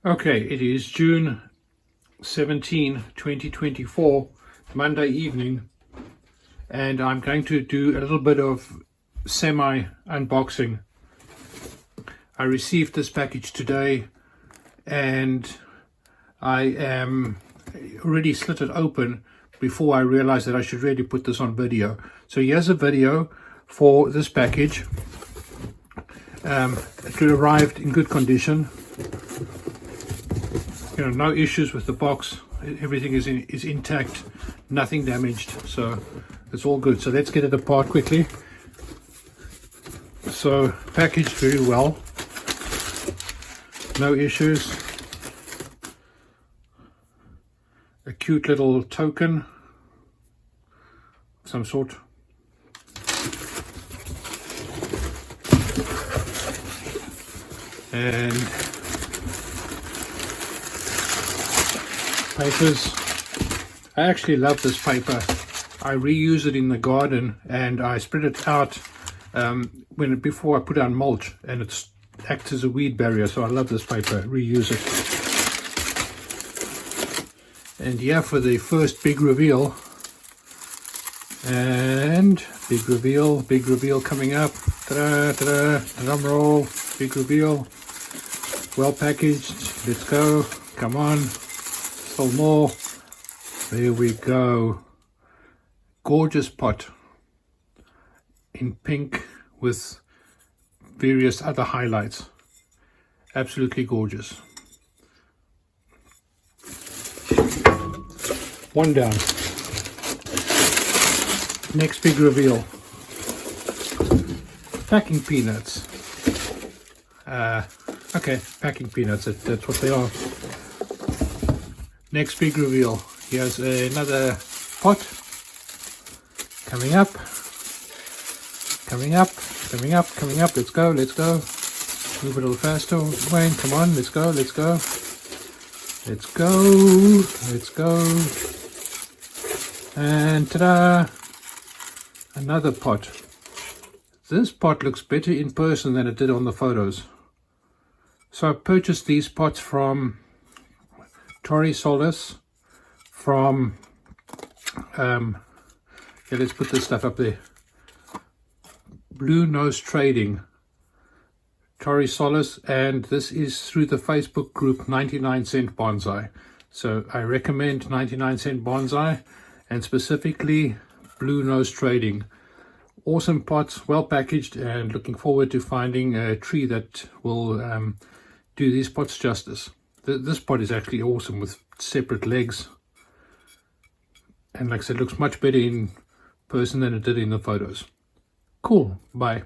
Okay, it is June 17, 2024, Monday evening, and I'm going to do a little bit of semi-unboxing. I received this package today and I am already slit it open before I realized that I should really put this on video. So here's a video for this package. It arrived in good condition. You know, no issues with the box. Everything is intact, nothing damaged, so it's all good. So let's get it apart quickly. So packaged very well, no issues. A cute little token of some sort. And papers. I actually love this paper. I reuse it in the garden and I spread it out before I put down mulch, and it acts as a weed barrier. So I love this paper. Reuse it. And yeah, for the first big reveal. And big reveal coming up. Ta-da, ta-da, drum roll. Big reveal. Well packaged. Let's go. Come on. Still more. There we go. Gorgeous pot in pink with various other highlights. Absolutely gorgeous. One down. Next big reveal. Packing peanuts. Okay, packing peanuts, that's what they are. Next big reveal. Here's another pot. Coming up. Let's go. Move a little faster, Wayne. Come on, let's go. And ta-da! Another pot. This pot looks better in person than it did on the photos. So I purchased these pots from Tori Solis from let's put this stuff up there. BlueNoseTrading. Tori Solis, and this is through the Facebook group 99-cent bonsai. So I recommend 99-cent bonsai and specifically BlueNoseTrading. Awesome pots, well packaged, and looking forward to finding a tree that will do these pots justice. This pot is actually awesome with separate legs, and like I said, looks much better in person than it did in the photos. Cool. Bye.